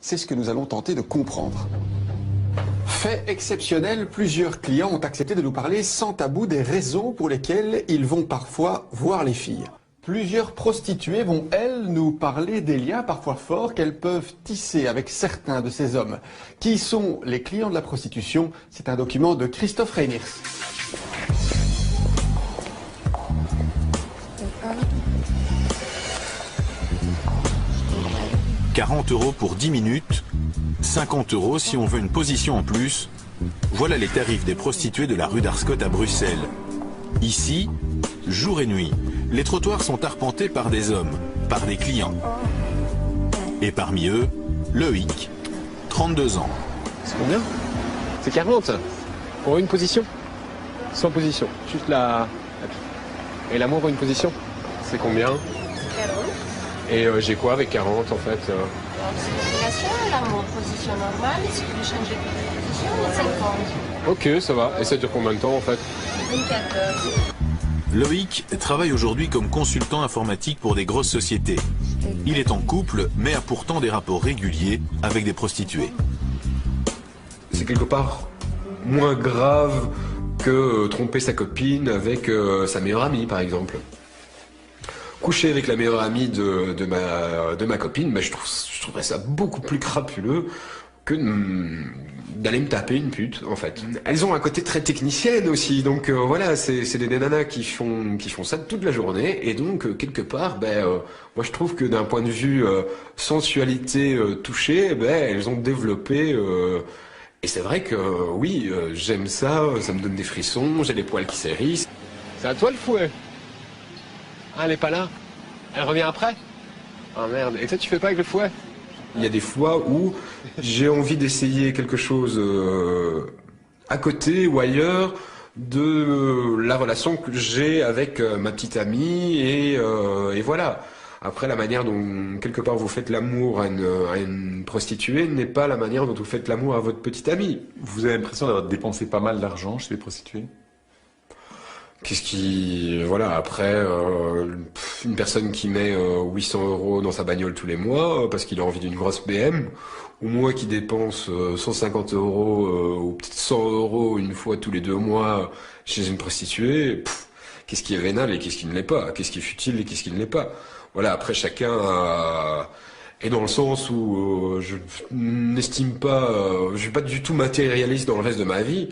C'est ce que nous allons tenter de comprendre. Fait exceptionnel, plusieurs clients ont accepté de nous parler sans tabou des raisons pour lesquelles ils vont parfois voir les filles. Plusieurs prostituées vont, elles, nous parler des liens parfois forts qu'elles peuvent tisser avec certains de ces hommes. Qui sont les clients de la prostitution? C'est un document de Christophe Reiniers. 40 € pour 10 minutes, 50 € si on veut une position en plus. Voilà les tarifs des prostituées de la rue d'Arscott à Bruxelles. Ici, jour et nuit, les trottoirs sont arpentés par des hommes, par des clients. Et parmi eux, Loïc, 32 ans. C'est combien? C'est 40 pour une position. Sans position, juste la... Et l'amour pour une position, c'est combien? 40. Et j'ai quoi avec 40 en fait? C'est l'amour, position normale, et si tu veux changer de position, il y a 50. Ok, ça va. Et ça dure combien de temps en fait? 24 heures. Loïc travaille aujourd'hui comme consultant informatique pour des grosses sociétés. Il est en couple, mais a pourtant des rapports réguliers avec des prostituées. C'est quelque part moins grave que tromper sa copine avec sa meilleure amie par exemple. Coucher avec la meilleure amie de ma copine, bah, je trouverais ça beaucoup plus crapuleux que d'aller me taper une pute en fait. Elles ont un côté très technicienne aussi, donc voilà, c'est des nanas qui font ça toute la journée, et donc quelque part, moi je trouve que d'un point de vue sensualité touchée, elles ont développé, et c'est vrai que oui, j'aime ça, ça me donne des frissons, j'ai les poils qui s'hérissent. C'est à toi le fouet? Ah, elle est pas là? Elle revient après? Ah merde, et toi tu fais pas avec le fouet? Il y a des fois où j'ai envie d'essayer quelque chose à côté ou ailleurs de la relation que j'ai avec ma petite amie, et voilà. Après, la manière dont quelque part vous faites l'amour à une prostituée n'est pas la manière dont vous faites l'amour à votre petite amie. Vous avez l'impression d'avoir dépensé pas mal d'argent chez les prostituées? Voilà, après, une personne qui met 800 € dans sa bagnole tous les mois parce qu'il a envie d'une grosse BM, ou moi qui dépense 150 € ou peut-être 100 € une fois tous les 2 mois chez une prostituée, qu'est-ce qui est vénal et qu'est-ce qui ne l'est pas? Qu'est-ce qui est futile et qu'est-ce qui ne l'est pas? Voilà, après chacun est dans le sens où je n'estime pas, je suis pas du tout matérialiste dans le reste de ma vie.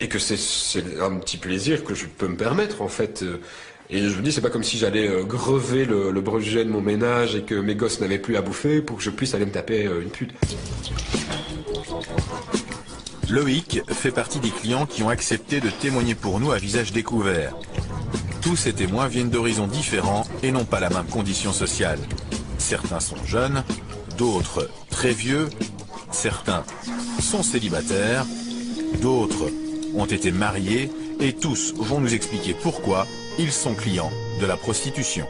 Et que c'est un petit plaisir que je peux me permettre en fait. Et je vous dis, c'est pas comme si j'allais grever le budget de mon ménage et que mes gosses n'avaient plus à bouffer pour que je puisse aller me taper une pute. Loïc fait partie des clients qui ont accepté de témoigner pour nous à visage découvert. Tous ces témoins viennent d'horizons différents et n'ont pas la même condition sociale. Certains sont jeunes, d'autres très vieux, certains sont célibataires, d'autres ont été mariés, et tous vont nous expliquer pourquoi ils sont clients de la prostitution.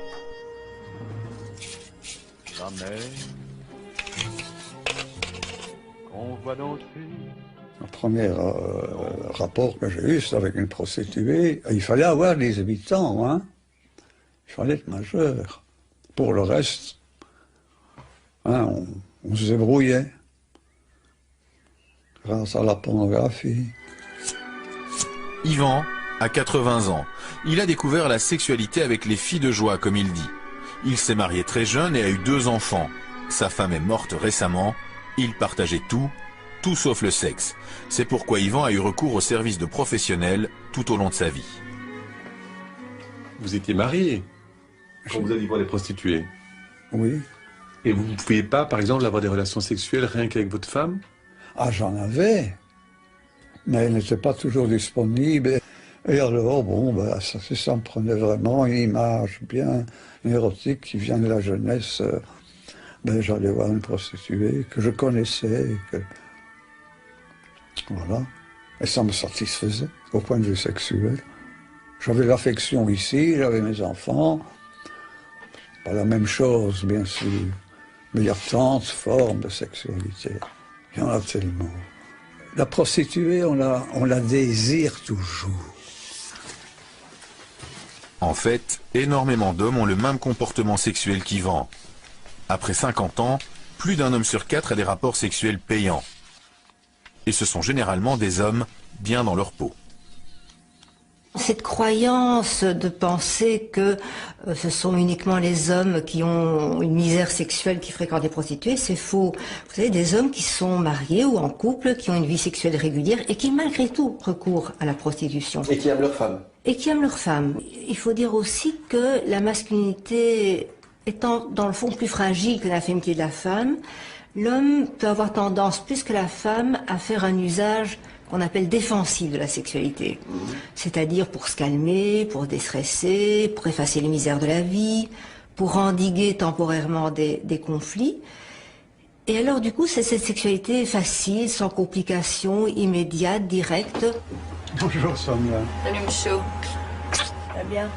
Le premier rapport que j'ai eu, c'était avec une prostituée. Il fallait avoir 18 ans, hein. Il fallait être majeur. Pour le reste, hein, on se débrouillait. Grâce à la pornographie. Yvan a 80 ans. Il a découvert la sexualité avec les filles de joie, comme il dit. Il s'est marié très jeune et a eu 2 enfants. Sa femme est morte récemment. Il partageait tout sauf le sexe. C'est pourquoi Yvan a eu recours aux services de professionnels tout au long de sa vie. Vous étiez marié quand vous alliez voir les prostituées? Oui. Et vous ne pouviez pas, par exemple, avoir des relations sexuelles rien qu'avec votre femme? Ah, j'en avais, mais elle n'était pas toujours disponible. Et alors, ça me prenait vraiment une image bien érotique qui vient de la jeunesse. J'allais voir une prostituée que je connaissais, voilà. Et ça me satisfaisait, au point de vue sexuel. J'avais l'affection ici, j'avais mes enfants. Pas la même chose, bien sûr. Mais il y a tant de formes de sexualité. Il y en a tellement. La prostituée, on la désire toujours. En fait, énormément d'hommes ont le même comportement sexuel qu'Yvan. Après 50 ans, plus d'un homme sur 4 a des rapports sexuels payants. Et ce sont généralement des hommes bien dans leur peau. Cette croyance de penser que ce sont uniquement les hommes qui ont une misère sexuelle qui fréquentent des prostituées, c'est faux. Vous savez, des hommes qui sont mariés ou en couple, qui ont une vie sexuelle régulière et qui malgré tout recourent à la prostitution. Et qui aiment leur femme. Et qui aiment leur femme. Il faut dire aussi que la masculinité étant dans le fond plus fragile que la féminité de la femme, l'homme peut avoir tendance plus que la femme à faire un usage qu'on appelle défensif de la sexualité. C'est-à-dire pour se calmer, pour déstresser, pour effacer les misères de la vie, pour endiguer temporairement des conflits. Et alors du coup, c'est cette sexualité facile, sans complications, immédiate, directe. Bonjour Sonia. Salut Michaud. Très bien.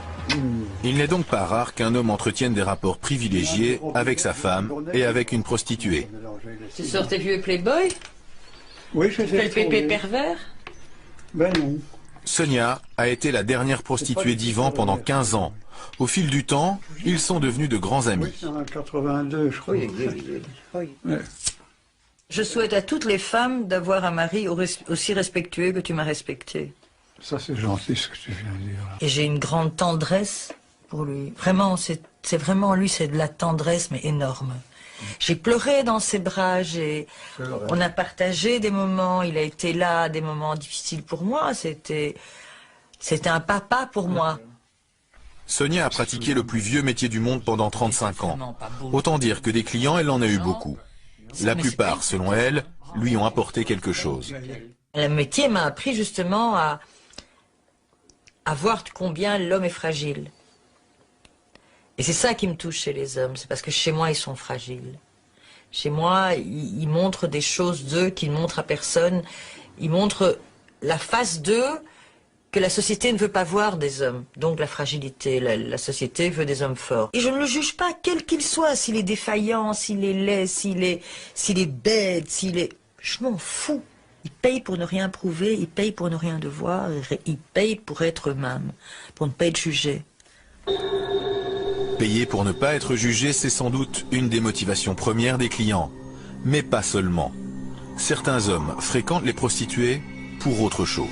Il n'est donc pas rare qu'un homme entretienne des rapports privilégiés avec sa femme et avec une prostituée. Tu sors tes vieux Playboy? Oui, je Quel pépé pervers? Ben non. Sonia a été la dernière prostituée d'Ivan pendant 15 ans. Au fil du temps, ils sont devenus de grands amis. Oui, c'est en 82, je crois. Oui. Ouais. Je souhaite à toutes les femmes d'avoir un mari aussi respectueux que tu m'as respecté. Ça, c'est gentil ce que tu viens de dire. Et j'ai une grande tendresse pour lui. Vraiment, c'est vraiment lui, c'est de la tendresse, mais énorme. J'ai pleuré dans ses bras, on a partagé des moments, il a été là, des moments difficiles pour moi, c'était un papa pour moi. Sonia a pratiqué le plus vieux métier du monde pendant 35 ans. Autant dire que des clients, elle en a eu beaucoup. La plupart, selon elle, lui ont apporté quelque chose. Le métier m'a appris justement à voir combien l'homme est fragile. Et c'est ça qui me touche chez les hommes, c'est parce que chez moi, ils sont fragiles. Chez moi, ils montrent des choses d'eux qu'ils ne montrent à personne. Ils montrent la face d'eux que la société ne veut pas voir des hommes. Donc la fragilité, la société veut des hommes forts. Et je ne le juge pas, quel qu'il soit, s'il est défaillant, s'il est laid, s'il est bête, je m'en fous. Ils payent pour ne rien prouver, ils payent pour ne rien devoir, ils payent pour être eux-mêmes, pour ne pas être jugés. Payer pour ne pas être jugé, c'est sans doute une des motivations premières des clients. Mais pas seulement. Certains hommes fréquentent les prostituées pour autre chose.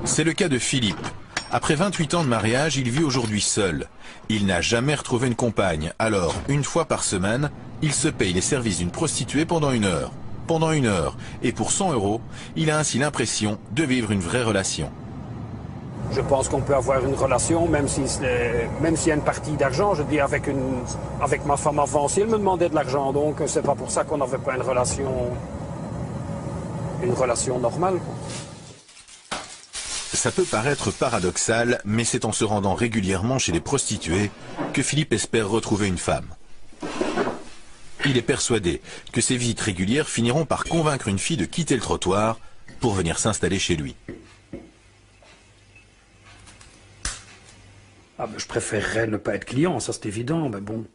C'est le cas de Philippe. Après 28 ans de mariage, il vit aujourd'hui seul. Il n'a jamais retrouvé une compagne. Alors, une fois par semaine, il se paye les services d'une prostituée pendant 1 heure. Pendant 1 heure. Et pour 100 €, il a ainsi l'impression de vivre une vraie relation. Je pense qu'on peut avoir une relation, même s'il y a une partie d'argent. Je dis avec ma femme avant, si elle me demandait de l'argent, donc c'est pas pour ça qu'on n'avait pas une relation normale, quoi. Ça peut paraître paradoxal, mais c'est en se rendant régulièrement chez les prostituées que Philippe espère retrouver une femme. Il est persuadé que ces visites régulières finiront par convaincre une fille de quitter le trottoir pour venir s'installer chez lui. Ah ben, je préférerais ne pas être client, ça c'est évident, mais bon,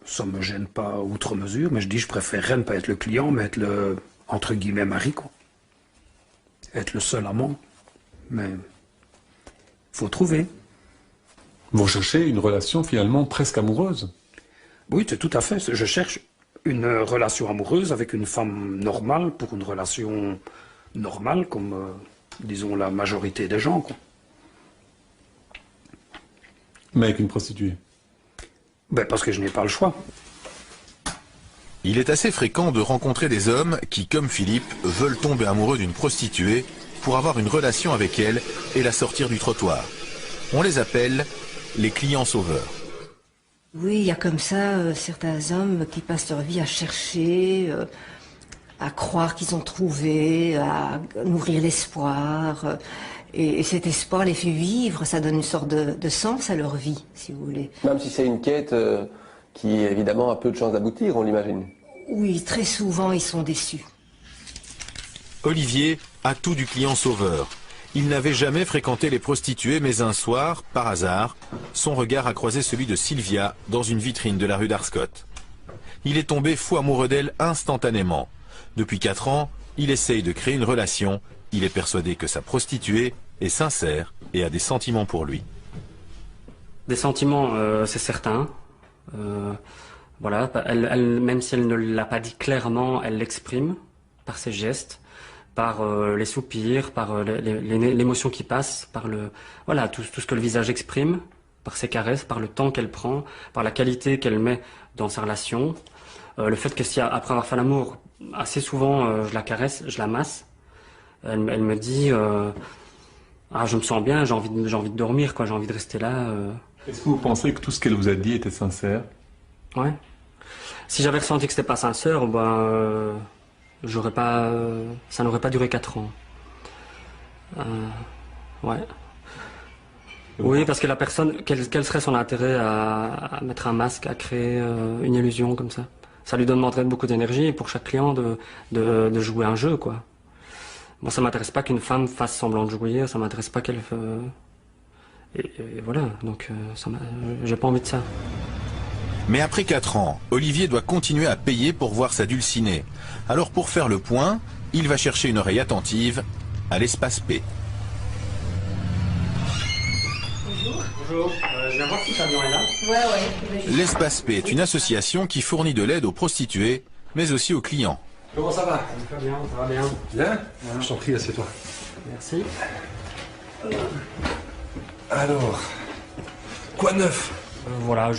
ça me gêne pas outre mesure, mais je dis je préférerais ne pas être le client, mais être le, entre guillemets, mari, quoi. Être le seul amant, mais faut trouver. Vous cherchez une relation finalement presque amoureuse? Oui, c'est tout à fait, je cherche une relation amoureuse avec une femme normale pour une relation normale, comme, disons, la majorité des gens, quoi. Mais avec une prostituée? Ben parce que je n'ai pas le choix. Il est assez fréquent de rencontrer des hommes qui, comme Philippe, veulent tomber amoureux d'une prostituée pour avoir une relation avec elle et la sortir du trottoir. On les appelle les clients sauveurs. Oui, il y a comme ça certains hommes qui passent leur vie à chercher, à croire qu'ils ont trouvé, à nourrir l'espoir. Et cet espoir les fait vivre, ça donne une sorte de sens à leur vie, si vous voulez. Même si c'est une quête qui, évidemment, a peu de chances d'aboutir, on l'imagine. Oui, très souvent, ils sont déçus. Olivier a tout du client sauveur. Il n'avait jamais fréquenté les prostituées, mais un soir, par hasard, son regard a croisé celui de Sylvia dans une vitrine de la rue d'Arscott. Il est tombé fou amoureux d'elle instantanément. Depuis 4 ans, il essaye de créer une relation. Il est persuadé que sa prostituée est sincère et a des sentiments pour lui. Des sentiments, c'est certain. Voilà, même si elle ne l'a pas dit clairement, elle l'exprime par ses gestes, par les soupirs, par l'émotion qui passe, par voilà, tout ce que le visage exprime, par ses caresses, par le temps qu'elle prend, par la qualité qu'elle met dans sa relation. Le fait que si après avoir fait l'amour, assez souvent je la caresse, je la masse, elle me dit ah, je me sens bien, j'ai envie de dormir, quoi, j'ai envie de rester là. Est-ce que vous pensez que tout ce qu'elle vous a dit était sincère? Ouais. Si j'avais ressenti que c'était pas sincère, ben j'aurais pas, ça n'aurait pas duré 4 ans. Ouais. Oui, parce que la personne, quel serait son intérêt à mettre un masque, à créer une illusion comme ça? Ça lui demanderait beaucoup d'énergie pour chaque client de jouer un jeu, quoi. Bon, ça m'intéresse pas qu'une femme fasse semblant de jouir, ça m'intéresse pas qu'elle... Et voilà, donc j'ai pas envie de ça. Mais après 4 ans, Olivier doit continuer à payer pour voir sa dulcinée. Alors pour faire le point, il va chercher une oreille attentive à l'espace P. Bonjour, je viens voir si Fabien est là. Ouais. L'espace P est une association qui fournit de l'aide aux prostituées, mais aussi aux clients. Comment ça va? Fabien, ça va bien. Bien? Je t'en prie, assieds-toi. Merci. Alors, quoi de neuf? Voilà,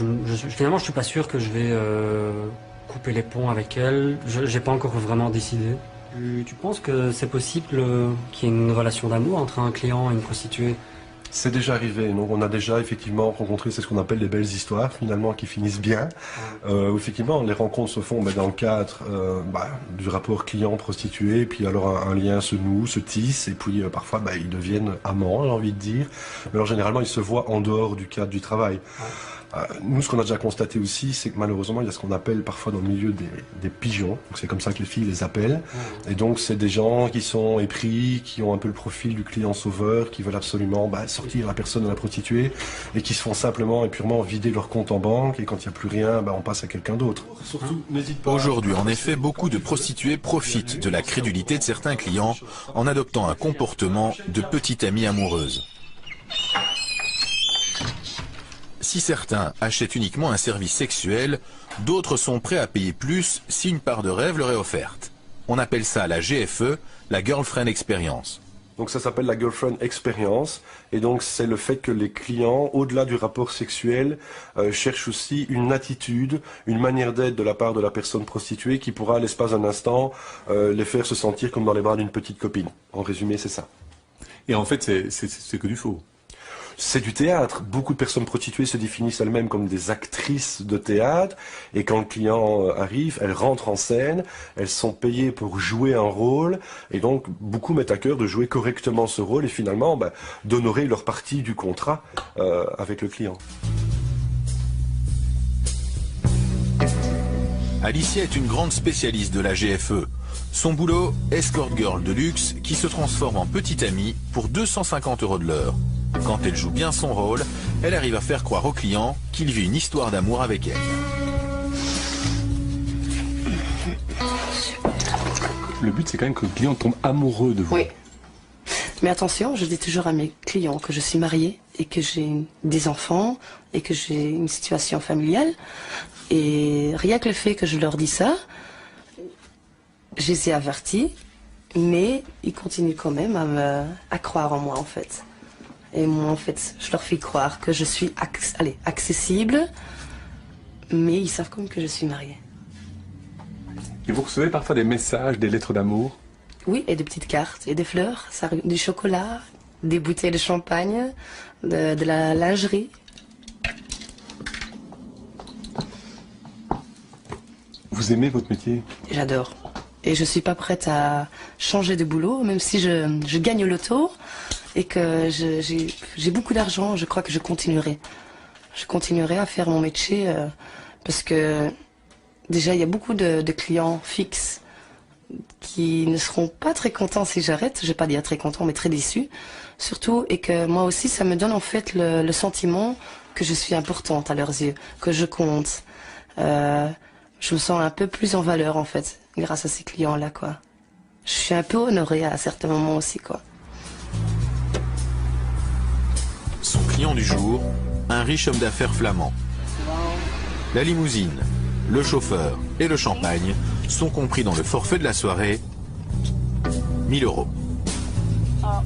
finalement je suis pas sûr que je vais couper les ponts avec elle. J'ai pas encore vraiment décidé. Tu penses que c'est possible qu'il y ait une relation d'amour entre un client et une prostituée? C'est déjà arrivé, donc on a déjà effectivement rencontré, c'est ce qu'on appelle des belles histoires finalement qui finissent bien. Où effectivement les rencontres se font dans le cadre du rapport client-prostituée, puis alors un lien se noue, se tisse, et puis parfois ils deviennent amants, j'ai envie de dire. Mais alors généralement ils se voient en dehors du cadre du travail. Nous, ce qu'on a déjà constaté aussi, c'est que malheureusement, il y a ce qu'on appelle parfois dans le milieu des pigeons. Donc c'est comme ça que les filles les appellent. Et donc c'est des gens qui sont épris, qui ont un peu le profil du client sauveur, qui veulent absolument sortir la personne de la prostituée, et qui se font simplement et purement vider leur compte en banque. Et quand il n'y a plus rien, on passe à quelqu'un d'autre. Surtout, n'hésite pas. Aujourd'hui, en effet, beaucoup de prostituées profitent de la crédulité de certains clients en adoptant un comportement de petite amie amoureuse. Si certains achètent uniquement un service sexuel, d'autres sont prêts à payer plus si une part de rêve leur est offerte. On appelle ça la GFE, la Girlfriend Experience. Donc ça s'appelle la Girlfriend Experience, et donc c'est le fait que les clients, au-delà du rapport sexuel, cherchent aussi une attitude, une manière d'être de la part de la personne prostituée qui pourra, à l'espace d'un instant, les faire se sentir comme dans les bras d'une petite copine. En résumé, c'est ça. Et en fait, c'est que du faux. C'est du théâtre. Beaucoup de personnes prostituées se définissent elles-mêmes comme des actrices de théâtre. Et quand le client arrive, elles rentrent en scène, elles sont payées pour jouer un rôle. Et donc, beaucoup mettent à cœur de jouer correctement ce rôle et finalement d'honorer leur partie du contrat avec le client. Alicia est une grande spécialiste de la GFE. Son boulot, escort girl de luxe, qui se transforme en petite amie pour 250 € de l'heure. Quand elle joue bien son rôle, elle arrive à faire croire au client qu'il vit une histoire d'amour avec elle. Le but, c'est quand même que le client tombe amoureux de vous. Oui. Mais attention, je dis toujours à mes clients que je suis mariée et que j'ai des enfants et que j'ai une situation familiale. Et rien que le fait que je leur dis ça, je les ai avertis, mais ils continuent quand même à croire en moi, en fait. Et moi, en fait, je leur fais croire que je suis accessible, mais ils savent quand même que je suis mariée. Et vous recevez parfois des messages, des lettres d'amour? Oui, et des petites cartes, et des fleurs, du chocolat, des bouteilles de champagne, de la lingerie. Vous aimez votre métier? J'adore. Et je suis pas prête à changer de boulot, même si je gagne au loto et que j'ai beaucoup d'argent, je crois que je continuerai. Je continuerai à faire mon métier parce que déjà il y a beaucoup de clients fixes qui ne seront pas très contents si j'arrête. Je vais pas dire très contents, mais très déçus. Surtout, et que moi aussi ça me donne en fait le sentiment que je suis importante à leurs yeux, que je compte. Je me sens un peu plus en valeur en fait, grâce à ces clients-là, quoi. Je suis un peu honorée à certains moments aussi, quoi. Son client du jour, un riche homme d'affaires flamand. La limousine, le chauffeur et le champagne sont compris dans le forfait de la soirée, 1000 €.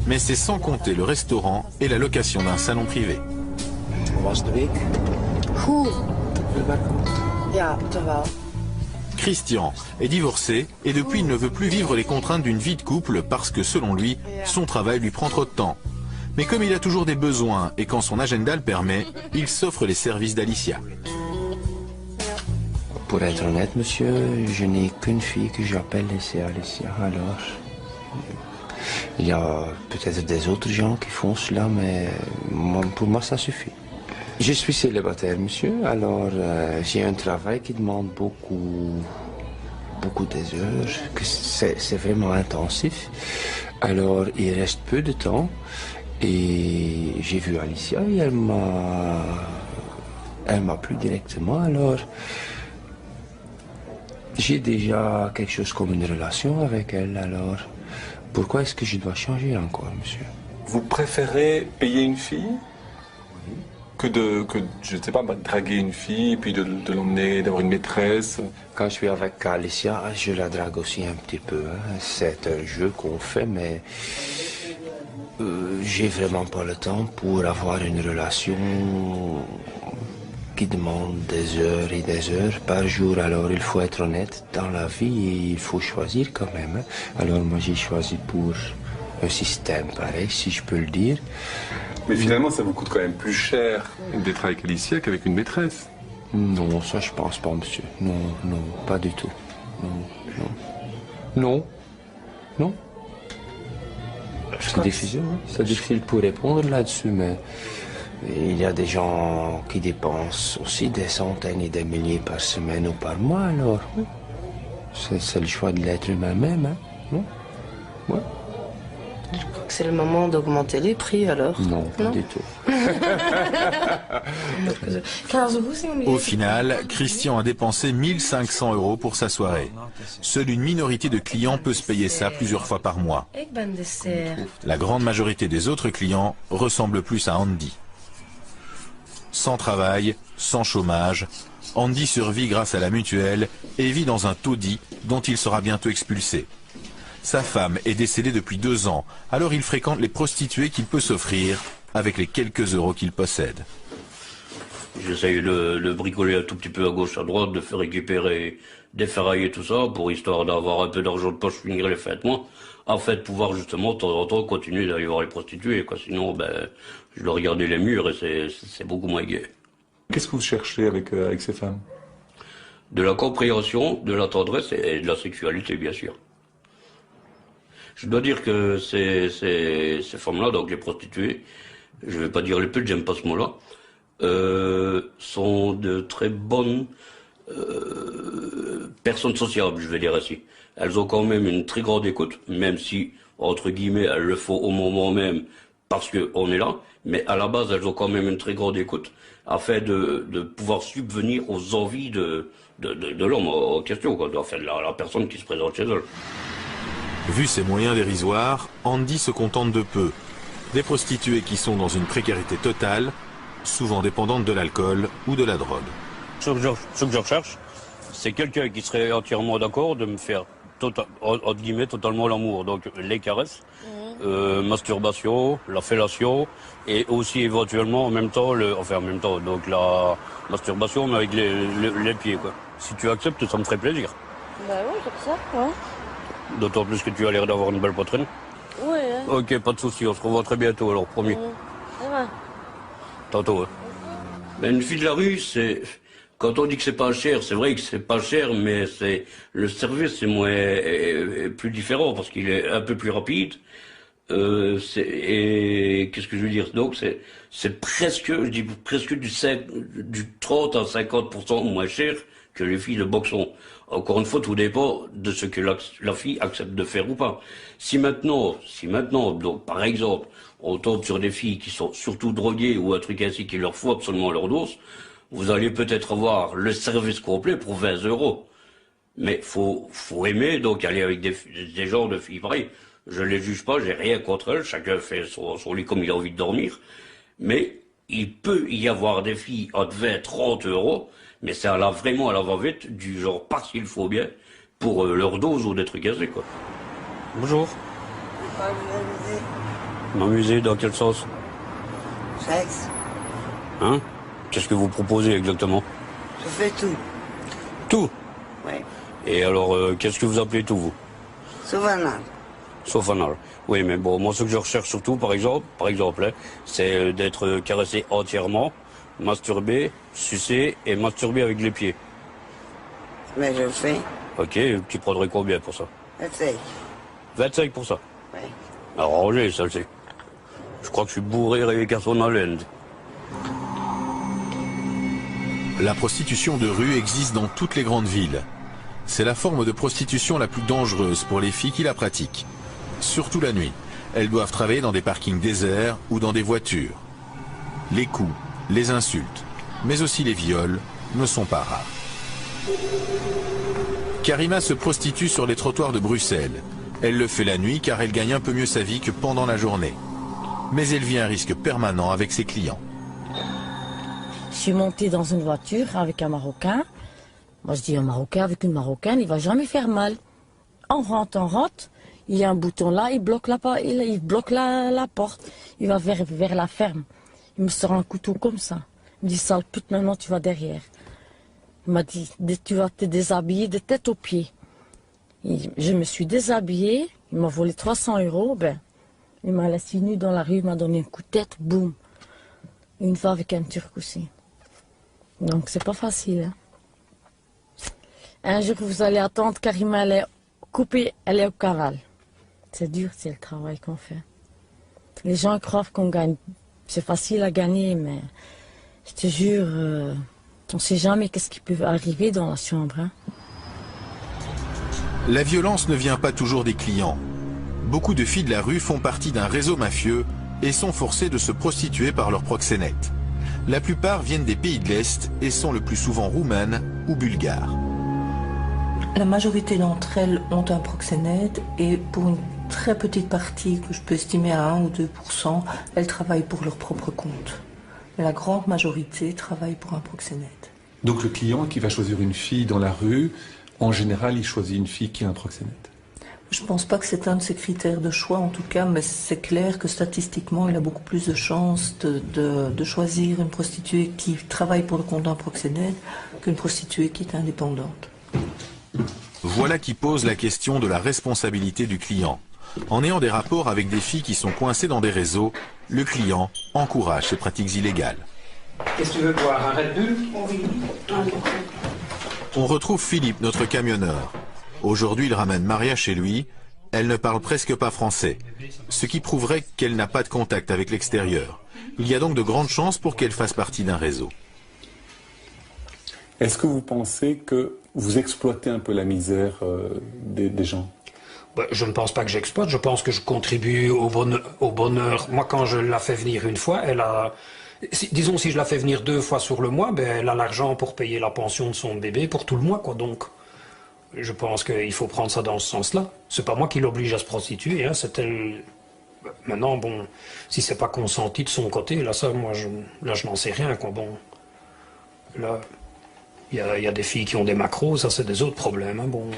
Mais c'est sans compter le restaurant et la location d'un salon privé. Christian est divorcé et depuis il ne veut plus vivre les contraintes d'une vie de couple parce que selon lui, son travail lui prend trop de temps. Mais comme il a toujours des besoins et quand son agenda le permet, il s'offre les services d'Alicia. Pour être honnête, monsieur, je n'ai qu'une fille que j'appelle Alicia. Alors, il y a peut-être des autres gens qui font cela, mais pour moi, ça suffit. Je suis célibataire, monsieur, alors j'ai un travail qui demande beaucoup des heures, que c'est vraiment intensif. Alors, il reste peu de temps et j'ai vu Alicia et elle m'a plu directement, alors j'ai déjà quelque chose comme une relation avec elle, alors pourquoi est-ce que je dois changer encore, monsieur? Vous préférez payer une fille que je ne sais pas, draguer une fille, puis de l'emmener, d'avoir une maîtresse? Quand je suis avec Alicia, je la drague aussi un petit peu. Hein. C'est un jeu qu'on fait, mais j'ai vraiment pas le temps pour avoir une relation qui demande des heures et des heures par jour. Alors il faut être honnête, dans la vie, il faut choisir quand même. Hein. Alors moi j'ai choisi pour un système pareil, si je peux le dire. Mais finalement, ça vous coûte quand même plus cher d'être avec Alicia qu'avec une maîtresse. Non, ça je pense pas, monsieur. Non, pas du tout. Non. C'est difficile, hein? C'est difficile pour répondre là-dessus, mais il y a des gens qui dépensent aussi des centaines et des milliers par semaine ou par mois, alors oui. C'est le choix de l'être humain même, hein? Non? Ouais. Je crois que c'est le moment d'augmenter les prix alors. Non, pas du tout. Au final, Christian a dépensé 1500 € pour sa soirée. Seule une minorité de clients peut se payer ça plusieurs fois par mois. La grande majorité des autres clients ressemblent plus à Andy. Sans travail, sans chômage, Andy survit grâce à la mutuelle et vit dans un taudis dont il sera bientôt expulsé. Sa femme est décédée depuis 2 ans, alors il fréquente les prostituées qu'il peut s'offrir avec les quelques euros qu'il possède. J'essaye de bricoler un tout petit peu à gauche, à droite, de faire récupérer des ferrailles et tout ça, pour histoire d'avoir un peu d'argent de poche, finir les fêtes, moi. En fait, pouvoir justement, de temps en temps, continuer d'aller voir les prostituées, quoi. Sinon, je dois regarder les murs et c'est beaucoup moins gai. Qu'est-ce que vous cherchez avec ces femmes? De la compréhension, de la tendresse et de la sexualité, bien sûr. Je dois dire que ces femmes-là, donc les prostituées, je vais pas dire les putes, j'aime pas ce mot-là, sont de très bonnes personnes sociables, je vais dire ainsi. Elles ont quand même une très grande écoute, même si, entre guillemets, elles le font au moment même parce qu'on est là, mais à la base, elles ont quand même une très grande écoute afin de pouvoir subvenir aux envies de l'homme en question, quoi, enfin, de la personne qui se présente chez elle. Vu ses moyens dérisoires, Andy se contente de peu. Des prostituées qui sont dans une précarité totale, souvent dépendantes de l'alcool ou de la drogue. Ce que je recherche, c'est quelqu'un qui serait entièrement d'accord de me faire, entre guillemets, totalement l'amour. Donc les caresses, masturbation, la fellation, et aussi éventuellement en même temps, donc la masturbation, mais avec les pieds, quoi. Si tu acceptes, ça me ferait plaisir. Bah ouais, j'accepte, ouais. D'autant plus que tu as l'air d'avoir une belle poitrine. Oui. Hein. Ok, pas de souci, on se revoit très bientôt alors, promis. Ça va. Tantôt. Hein. Mais une fille de la rue, c'est... Quand on dit que c'est pas cher, c'est vrai que c'est pas cher, mais c'est le service est plus différent parce qu'il est un peu plus rapide. Et qu'est-ce que je veux dire? Donc c'est presque, je dis presque du 30 à 50% moins cher que les filles de boxon. Encore une fois, tout dépend de ce que la fille accepte de faire ou pas. Si maintenant, donc par exemple, on tombe sur des filles qui sont surtout droguées ou un truc ainsi qui leur faut absolument leur dose, vous allez peut-être avoir le service complet pour 20 €. Mais faut aimer donc aller avec des genres de filles pareilles. Je les juge pas, j'ai rien contre elles, chacun fait son lit comme il a envie de dormir. Mais il peut y avoir des filles à 20, 30 €, Mais c'est vraiment à la va-vite, du genre parce qu'il faut bien, pour leur dose ou des trucs assez, quoi. Bonjour. M'amuser dans quel sens? Sexe. Hein? Qu'est-ce que vous proposez exactement? Je fais tout. Tout? Oui. Et alors, qu'est-ce que vous appelez tout, vous? Sauf anal. Sauf anal. Oui, mais bon, moi, ce que je recherche surtout, par exemple, hein, c'est d'être caressé entièrement, masturbé, sucé et masturbé avec les pieds. Mais je le fais. Ok, tu prendrais combien pour ça? 25. 25 pour ça? Oui. Arrangé, ça le sait. Je crois que je suis bourré avec à son haleine. La prostitution de rue existe dans toutes les grandes villes. C'est la forme de prostitution la plus dangereuse pour les filles qui la pratiquent. Surtout la nuit. Elles doivent travailler dans des parkings déserts ou dans des voitures. Les coups, les insultes, mais aussi les viols ne sont pas rares. Karima se prostitue sur les trottoirs de Bruxelles. Elle le fait la nuit car elle gagne un peu mieux sa vie que pendant la journée. Mais elle vit un risque permanent avec ses clients. Je suis montée dans une voiture avec un Marocain. Moi je dis un Marocain avec une Marocaine, il va jamais faire mal. On rentre. Il y a un bouton là, il bloque la porte. Il va vers la ferme. Il me sort un couteau comme ça. Il me dit, sale pute, maintenant tu vas derrière. Il m'a dit, tu vas te déshabiller de tête aux pieds. Je me suis déshabillée, il m'a volé 300 €, il m'a laissé nue dans la rue, il m'a donné un coup de tête, boum. Une fois avec un Turc aussi. Donc c'est pas facile. Hein. Un jour vous allez attendre, Karima elle est coupée, elle est au cavale. C'est dur, c'est le travail qu'on fait. Les gens croient qu'on gagne. C'est facile à gagner, mais je te jure, on ne sait jamais qu'est-ce qui peut arriver dans la chambre. Hein. La violence ne vient pas toujours des clients. Beaucoup de filles de la rue font partie d'un réseau mafieux et sont forcées de se prostituer par leurs proxénètes. La plupart viennent des pays de l'Est et sont le plus souvent roumaines ou bulgares. La majorité d'entre elles ont un proxénète et pour une très petite partie, que je peux estimer à 1 ou 2%, elles travaillent pour leur propre compte. Mais la grande majorité travaille pour un proxénète. Donc le client qui va choisir une fille dans la rue, en général, il choisit une fille qui a un proxénète. Je ne pense pas que c'est un de ses critères de choix en tout cas, mais c'est clair que statistiquement, il a beaucoup plus de chances de choisir une prostituée qui travaille pour le compte d'un proxénète qu'une prostituée qui est indépendante. Voilà qui pose la question de la responsabilité du client. En ayant des rapports avec des filles qui sont coincées dans des réseaux, le client encourage ces pratiques illégales. Qu'est-ce que tu veux boire, un Red Bull? Oui. On retrouve Philippe, notre camionneur. Aujourd'hui, il ramène Maria chez lui. Elle ne parle presque pas français, ce qui prouverait qu'elle n'a pas de contact avec l'extérieur. Il y a donc de grandes chances pour qu'elle fasse partie d'un réseau. Est-ce que vous pensez que vous exploitez un peu la misère des gens? Je ne pense pas que j'exploite, je pense que je contribue au bonheur. Moi, quand je la fais venir une fois, elle a... Disons, si je la fais venir 2 fois sur le mois, elle a l'argent pour payer la pension de son bébé pour tout le mois, quoi. Donc, je pense qu'il faut prendre ça dans ce sens-là. C'est pas moi qui l'oblige à se prostituer, hein, c'est elle... Maintenant, bon, si c'est pas consenti de son côté, là, ça, moi, je n'en sais rien, quoi. Bon, là, il y a des filles qui ont des macros, ça, c'est des autres problèmes, hein, bon.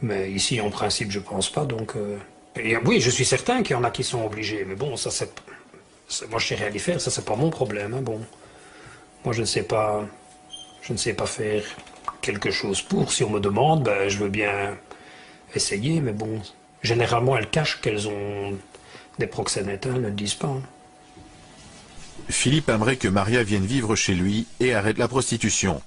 Mais ici, en principe, je pense pas, donc... Et, oui, je suis certain qu'il y en a qui sont obligés, mais bon, ça, c'est... Moi, je sais rien y faire, ça, c'est pas mon problème, hein, bon. Moi, je ne sais pas faire quelque chose pour. Si on me demande, je veux bien essayer, mais bon, généralement, elles cachent qu'elles ont des proxénètes, hein, elles ne le disent pas. Hein. Philippe aimerait que Maria vienne vivre chez lui et arrête la prostitution.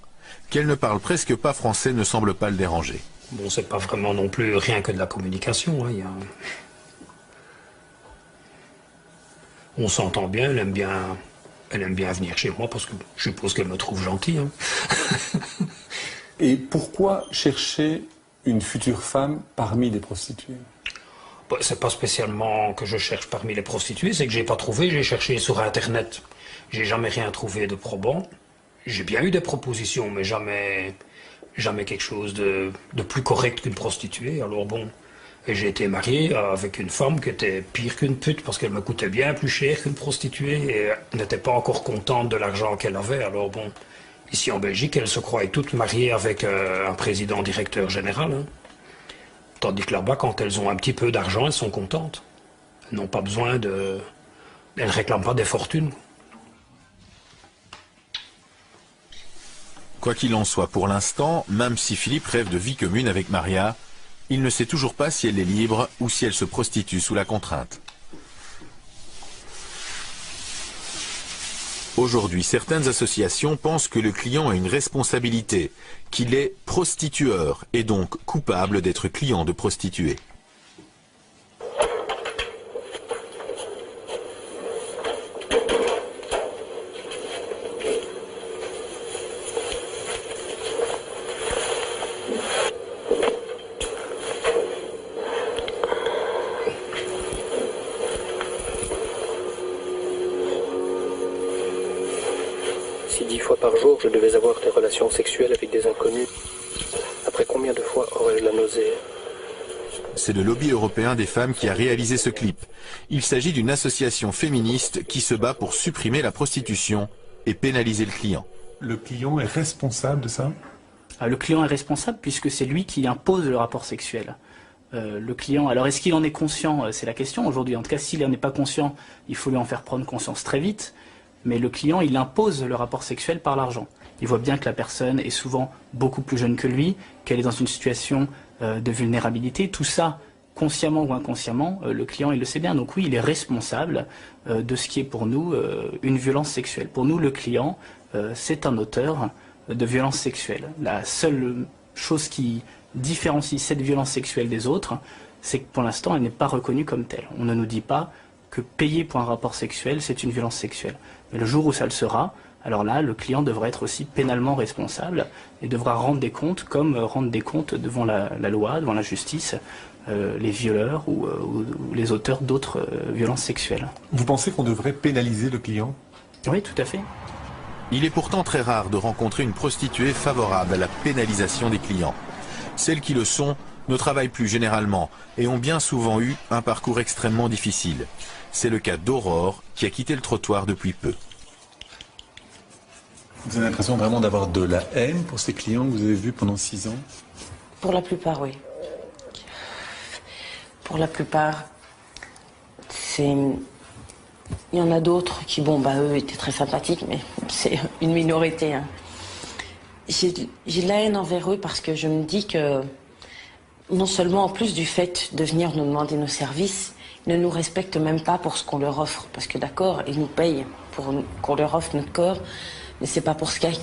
Qu'elle ne parle presque pas français ne semble pas le déranger. Bon, c'est pas vraiment non plus rien que de la communication, hein, On s'entend bien, elle aime bien venir chez moi parce que je suppose qu'elle me trouve gentil. Hein. Et pourquoi chercher une future femme parmi les prostituées? C'est pas spécialement que je cherche parmi les prostituées, c'est que j'ai pas trouvé, j'ai cherché sur Internet. J'ai jamais rien trouvé de probant. J'ai bien eu des propositions, mais jamais quelque chose de plus correct qu'une prostituée. Alors bon... Et j'ai été marié avec une femme qui était pire qu'une pute parce qu'elle me coûtait bien plus cher qu'une prostituée et elle n'était pas encore contente de l'argent qu'elle avait. Alors bon, Ici en Belgique, elles se croient toutes mariées avec un président directeur général. Hein. Tandis que là-bas, quand elles ont un petit peu d'argent, elles sont contentes. Elles n'ont pas besoin de... Elles ne réclament pas des fortunes. Quoi qu'il en soit, pour l'instant, même si Philippe rêve de vie commune avec Maria, il ne sait toujours pas si elle est libre ou si elle se prostitue sous la contrainte. Aujourd'hui, certaines associations pensent que le client a une responsabilité, qu'il est prostitueur et donc coupable d'être client de prostituées. Si 10 fois par jour je devais avoir des relations sexuelles avec des inconnus, après combien de fois aurais-je la nausée? C'est le lobby européen des femmes qui a réalisé ce clip. Il s'agit d'une association féministe qui se bat pour supprimer la prostitution et pénaliser le client. Le client est responsable de ça? Le client est responsable puisque c'est lui qui impose le rapport sexuel. Le client, alors est-ce qu'il en est conscient? C'est la question aujourd'hui. En tout cas, s'il n'en est pas conscient, il faut lui en faire prendre conscience très vite. Mais le client, il impose le rapport sexuel par l'argent. Il voit bien que la personne est souvent beaucoup plus jeune que lui, qu'elle est dans une situation de vulnérabilité. Tout ça, consciemment ou inconsciemment, le client, il le sait bien. Donc oui, il est responsable de ce qui est pour nous une violence sexuelle. Pour nous, le client, c'est un auteur de violence sexuelle. La seule chose qui différencie cette violence sexuelle des autres, c'est que pour l'instant, elle n'est pas reconnue comme telle. On ne nous dit pas que payer pour un rapport sexuel, c'est une violence sexuelle. Mais le jour où ça le sera, alors là, le client devra être aussi pénalement responsable et devra rendre des comptes, comme rendre des comptes devant la loi, devant la justice, les violeurs ou les auteurs d'autres violences sexuelles. Vous pensez qu'on devrait pénaliser le client? Oui, tout à fait. Il est pourtant très rare de rencontrer une prostituée favorable à la pénalisation des clients. Celles qui le sont ne travaillent plus généralement et ont bien souvent eu un parcours extrêmement difficile. C'est le cas d'Aurore qui a quitté le trottoir depuis peu. Vous avez l'impression vraiment d'avoir de la haine pour ces clients que vous avez vus pendant 6 ans? Pour la plupart, oui. Pour la plupart, il y en a d'autres qui, bon, eux étaient très sympathiques, mais c'est une minorité. Hein. J'ai de la haine envers eux parce que je me dis que non seulement en plus du fait de venir nous demander nos services, ils ne nous respectent même pas pour ce qu'on leur offre. Parce que d'accord, ils nous payent pour qu'on leur offre notre corps, mais c'est pas pour ce qu'il y a.